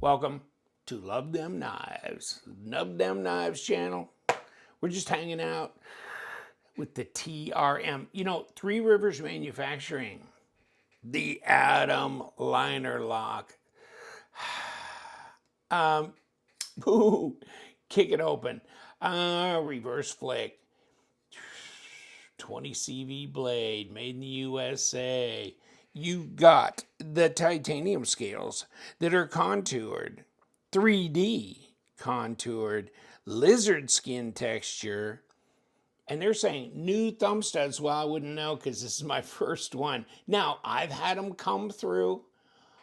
Welcome to Love Them Knives, Love Them Knives channel. We're just hanging out with the TRM. You know, Three Rivers Manufacturing, the Adam liner lock. Ooh, kick it open. Reverse flick. 20 CV blade, made in the USA. You got the titanium scales that are contoured, 3D contoured, lizard skin texture. And they're saying new thumb studs. Well, I wouldn't know because this is my first one. Now, I've had them come through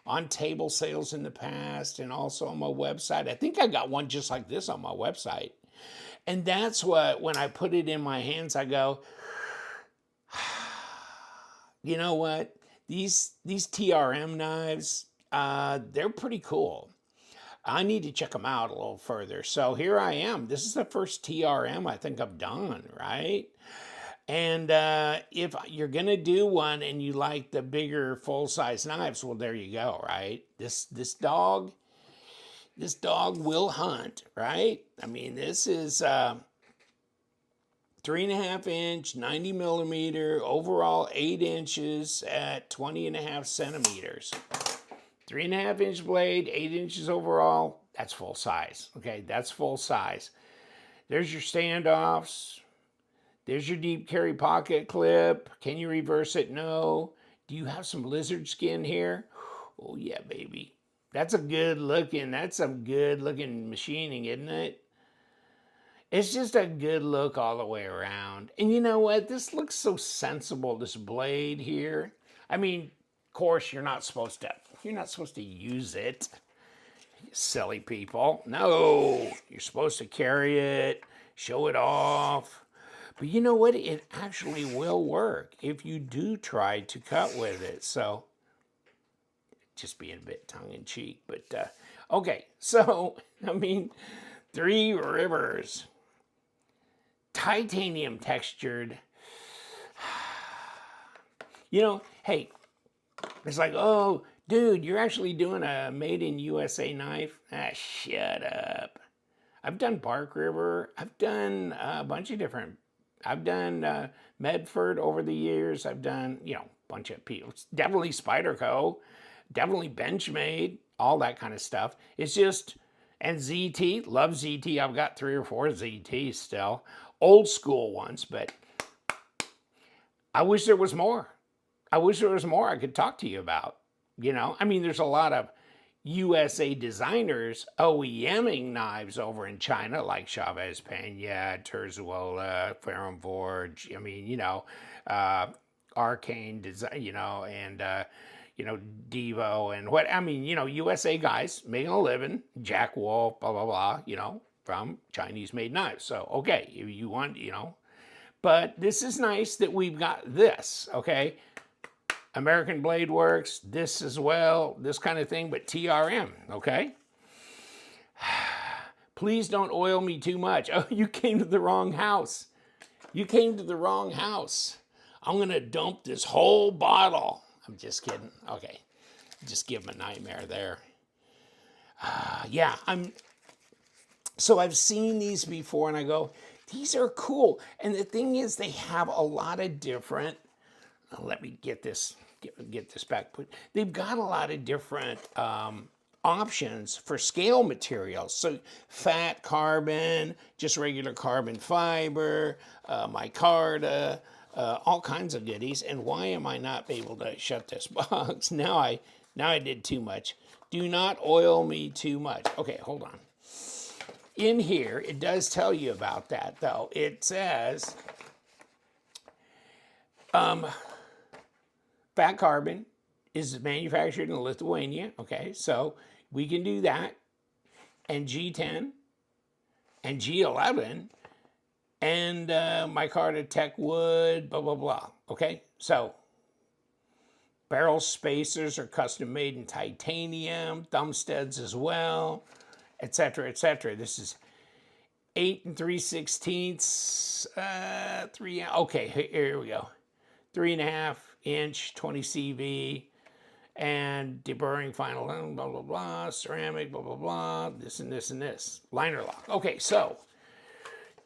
on table sales in the past and also on my website. I think I got one just like this on my website. And that's what, when I put it in my hands, I go, you know what? These TRM knives, they're pretty cool. I need to check them out a little further. So here I am. This is the first TRM I think I've done, right? And if you're gonna do one and you like the bigger full-size knives, well, there you go, right? This dog will hunt, right? I mean, this is 3.5 inch, 90 millimeter, overall 8 inches at 20.5 centimeters. 3.5 inch blade, 8 inches overall. That's full size. Okay, that's full size. There's your standoffs. There's your deep carry pocket clip. Can you reverse it? No. Do you have some lizard skin here? Oh yeah, baby. That's some good looking machining, isn't it? It's just a good look all the way around. And you know what? This looks so sensible, this blade here. I mean, of course, you're not supposed to use it, you silly people. No, you're supposed to carry it, show it off. But you know what? It actually will work if you do try to cut with it. So, just being a bit tongue-in-cheek. But, okay, so, I mean, Three Rivers. Titanium textured. You know, hey, it's like, oh, dude, you're actually doing a made in USA knife? Ah, shut up. I've done Bark River. I've done a bunch of different. I've done Medford over the years. I've done, a bunch of people. Definitely Spyderco, definitely Benchmade, all that kind of stuff. It's just, and ZT, love ZT. I've got 3 or 4 ZTs still. Old school ones, but I wish there was more. I wish there was more I could talk to you about. I mean, there's a lot of USA designers OEMing knives over in China, like Chavez Pena, Terzuola, Ferrum Forge. I mean, Arcane Design, and Devo and what. I mean, USA guys making a living, Jack Wolf, blah blah blah. From Chinese-made knives. So okay, if you want, but this is nice that we've got this. Okay. American Blade Works, this as well, this kind of thing, but TRM, okay? Please don't oil me too much. Oh, you came to the wrong house. You came to the wrong house. I'm going to dump this whole bottle. I'm just kidding. Okay, just give him a nightmare there. Yeah, so I've seen these before and I go, these are cool. And the thing is, they have a lot of different, let me get this back. They've got a lot of different options for scale materials. So fat carbon, just regular carbon fiber, micarta, all kinds of goodies. And why am I not able to shut this box? Now I did too much. Do not oil me too much. Okay, hold on. In here, it does tell you about that, though. It says, fat carbon is manufactured in Lithuania. Okay, so we can do that. And G10 and G11 and micarta tech wood, blah, blah, blah. Okay, so barrel spacers are custom made in titanium, thumb studs as well, etc., etc. This is 8 3/16, okay, here we go. 3.5 inch, 20 CV, and deburring final, blah, blah, blah, ceramic, blah, blah, blah, this and this and this. Liner lock. Okay, so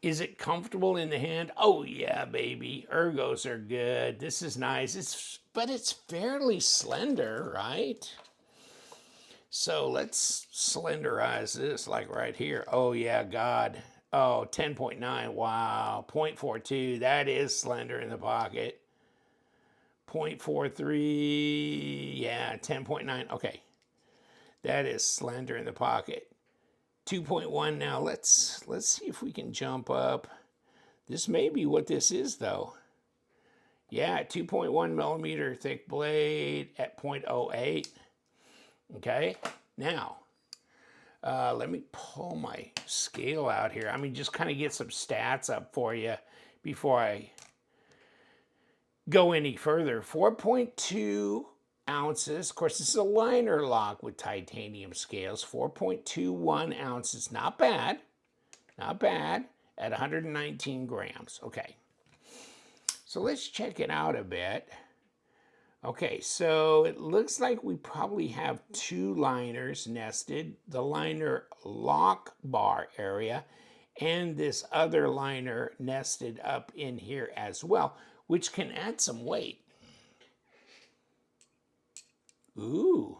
is it comfortable in the hand? Oh yeah, baby. Ergos are good. This is nice. But it's fairly slender, right? So let's slenderize this like right here. Oh yeah, God. Oh, 10.9. Wow. 0.42. That is slender in the pocket. 0.43. Yeah, 10.9. Okay. That is slender in the pocket. 2.1 now. Let's see if we can jump up. This may be what this is though. Yeah, 2.1 millimeter thick blade at 0.08. Okay, now let me pull my scale out here. I mean, just kind of get some stats up for you before I go any further. 4.2 ounces. Of course, this is a liner lock with titanium scales. 4.21 ounces. Not bad. Not bad. At 119 grams. Okay. So let's check it out a bit. Okay, so it looks like we probably have two liners nested, the liner lock bar area and this other liner nested up in here as well, which can add some weight. Ooh.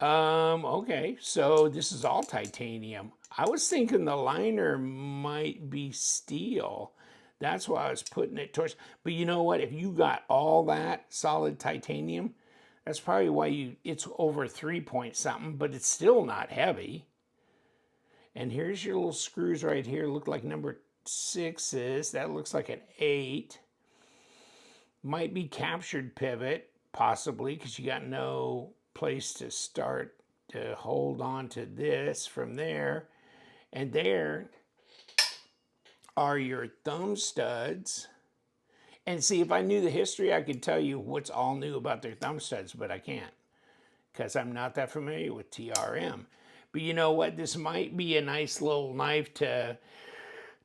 Okay, so this is all titanium. I was thinking the liner might be steel. That's why I was putting it towards, but you know what? If you got all that solid titanium, that's probably why it's over 3 point something, but it's still not heavy. And here's your little screws right here. Look like number 6s. That looks like an 8. Might be captured pivot, possibly, because you got no place to start to hold on to this from there. And there are your thumb studs. And see, if I knew the history, I could tell you what's all new about their thumb studs, but I can't because I'm not that familiar with TRM. But you know what? This might be a nice little knife to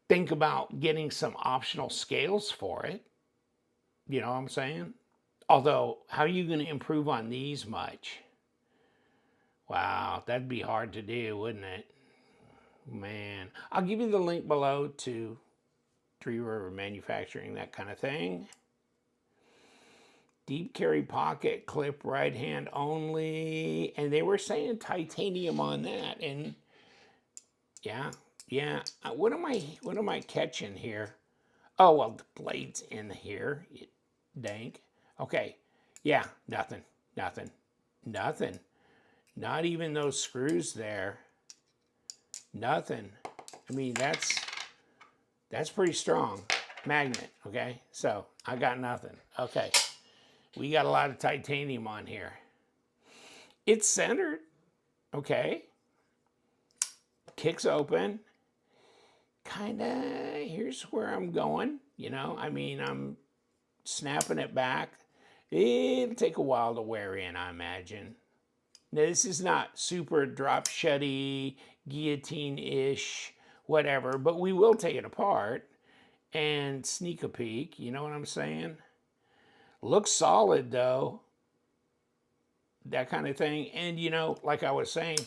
think about getting some optional scales for it. You know what I'm saying? Although, how are you going to improve on these much? Wow, that'd be hard to do, wouldn't it? Man, I'll give you the link below to Three River Manufacturing, that kind of thing. Deep carry pocket clip, right hand only. And they were saying titanium on that. And yeah. What am I catching here? Oh, well, the blade's in here. Dank. Okay. Yeah, nothing. Not even those screws there. Nothing. I mean, that's pretty strong. Magnet, okay? So, I got nothing. Okay. We got a lot of titanium on here. It's centered, okay? Kicks open. Kinda, here's where I'm going, you know? I mean, I'm snapping it back. It'll take a while to wear in, I imagine. Now, this is not super drop shutty, guillotine-ish, whatever, but we will take it apart and sneak a peek, you know what I'm saying? Looks solid though, that kind of thing. And you know, like I was saying,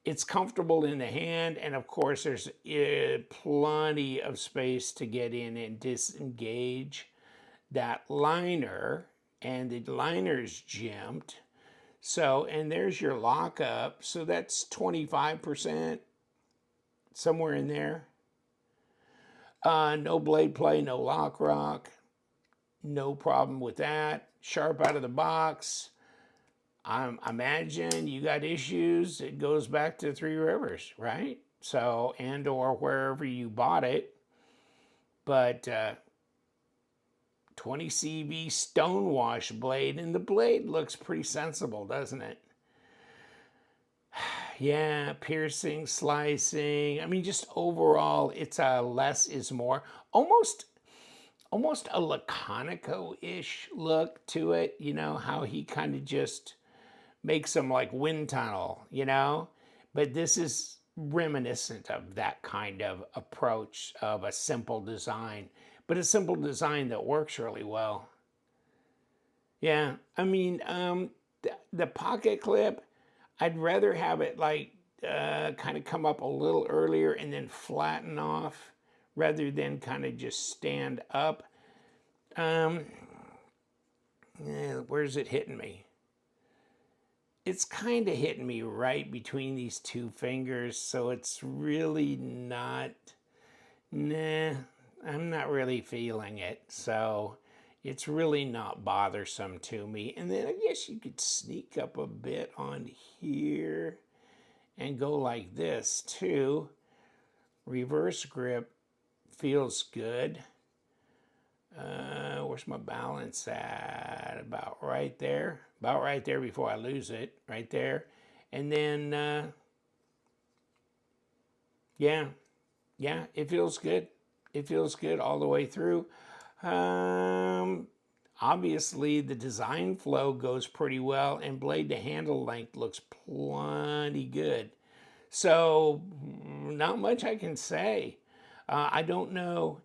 it's comfortable in the hand, and of course there's plenty of space to get in and disengage that liner, and the liner's jimped. So, and there's your lockup. So that's 25%, somewhere in there. No blade play, no lock rock. No problem with that. Sharp out of the box. I imagine you got issues. It goes back to Three Rivers, right? So, and or wherever you bought it. But 20 CV stonewash blade, and the blade looks pretty sensible, doesn't it? Yeah, piercing, slicing. I mean, just overall, it's a less is more. Almost a Laconico-ish look to it, you know, how he kind of just makes them like wind tunnel, you know? But this is reminiscent of that kind of approach of a simple design, but a simple design that works really well. Yeah, I mean, the pocket clip, I'd rather have it like kind of come up a little earlier and then flatten off rather than kind of just stand up. Yeah, where's it hitting me? It's kind of hitting me right between these two fingers, so it's really not, nah, I'm not really feeling it. So it's really not bothersome to me. And then I guess you could sneak up a bit on here and go like this too. Reverse grip feels good. Where's my balance at? About right there. About right there before I lose it. Right there. And then, yeah, it feels good. It feels good all the way through. Obviously, the design flow goes pretty well, and blade to handle length looks plenty good. So, not much I can say. I don't know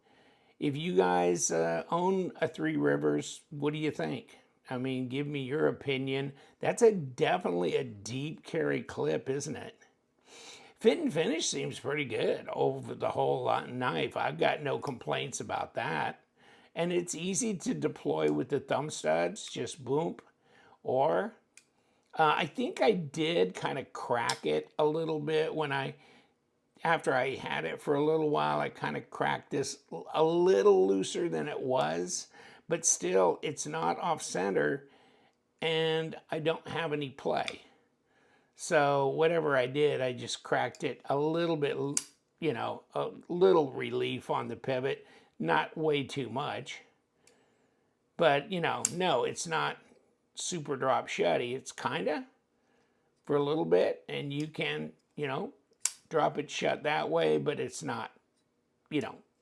if you guys own a Three Rivers. What do you think? I mean, give me your opinion. That's definitely a deep carry clip, isn't it? Fit and finish seems pretty good over the whole knife. I've got no complaints about that. And it's easy to deploy with the thumb studs, just boom. Or I think I did kind of crack it a little bit after I had it for a little while, I kind of cracked this a little looser than it was, but still it's not off center and I don't have any play. So whatever I did, I just cracked it a little bit, a little relief on the pivot, not way too much. But, no, it's not super drop shutty. It's kind of for a little bit, and you can, drop it shut that way, but it's not,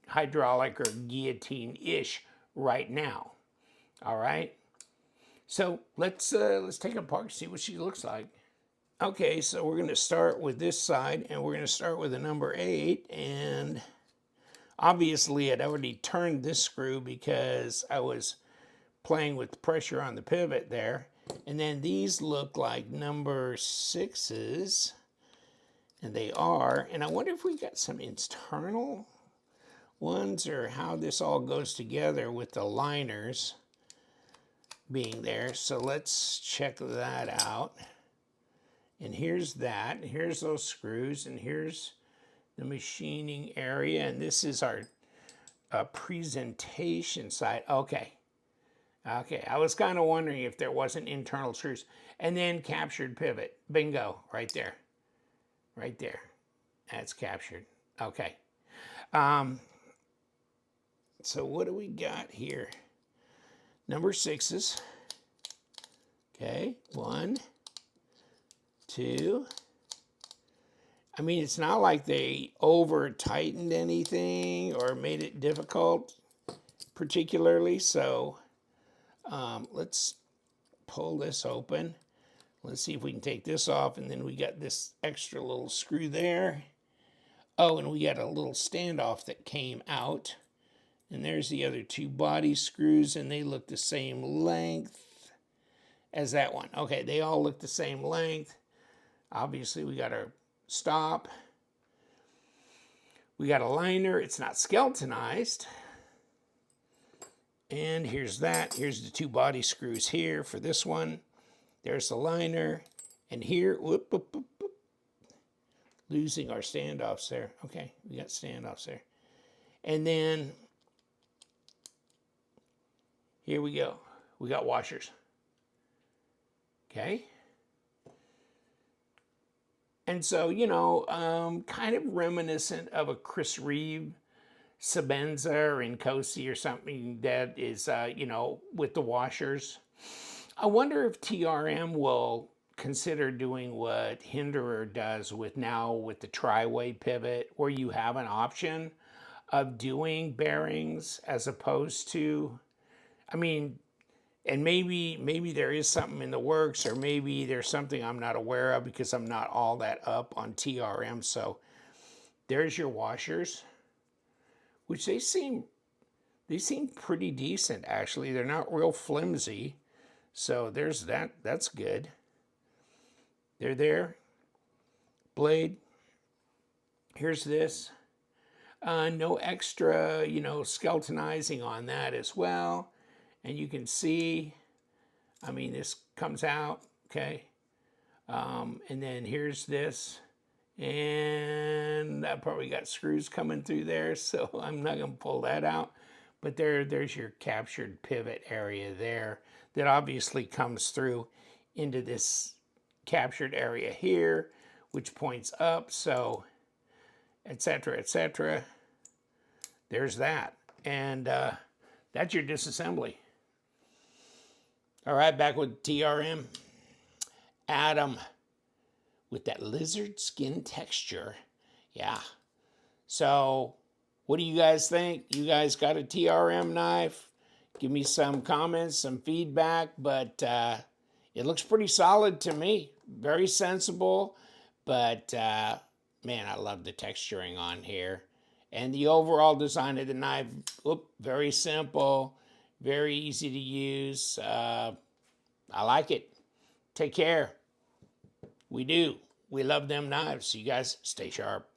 hydraulic or guillotine-ish right now. All right. So let's take it apart and see what she looks like. Okay, so we're going to start with this side, and we're going to start with a number 8. And obviously, I'd already turned this screw because I was playing with pressure on the pivot there. And then these look like number 6s, and they are. And I wonder if we got some internal ones or how this all goes together with the liners being there. So let's check that out. And here's that. Here's those screws, and here's the machining area. And this is our presentation side. Okay. Okay, I was kind of wondering if there wasn't internal screws. And then captured pivot. Bingo, right there. Right there. That's captured. Okay. So what do we got here? Number 6s. Okay, 1, 2. I mean, it's not like they over tightened anything or made it difficult particularly. So let's pull this open. Let's see if we can take this off. And then we got this extra little screw there. Oh, and we got a little standoff that came out. And there's the other 2 body screws, and they look the same length as that one. Okay, they all look the same length. Obviously, we got our stop. We got a liner. It's not skeletonized. And here's that. Here's the 2 body screws here for this one. There's the liner. And here, whoop, whoop, whoop, whoop. Losing our standoffs there. Okay, we got standoffs there. And then here we go. We got washers. Okay. And so, kind of reminiscent of a Chris Reeve Sabenza or Nkosi or something that is, with the washers. I wonder if TRM will consider doing what Hinderer does with the tri-way pivot, where you have an option of doing bearings as opposed to, and maybe there is something in the works, or maybe there's something I'm not aware of because I'm not all that up on TRM. So there's your washers, which they seem pretty decent actually. They're not real flimsy. So there's that. That's good. They're there. Blade. Here's this. No extra, skeletonizing on that as well. And you can see, I mean, this comes out, okay? And then here's this. And I probably got screws coming through there, so I'm not going to pull that out. But there's your captured pivot area there that obviously comes through into this captured area here, which points up, so etc., etc. There's that. And that's your disassembly. All right, back with TRM Adam with that lizard skin texture. Yeah. So what do you guys think? You guys got a TRM knife? Give me some comments, some feedback, but it looks pretty solid to me. Very sensible, but man, I love the texturing on here. And the overall design of the knife, very simple, very easy to use. I like it. Take care. We do. We love them knives. So you guys stay sharp.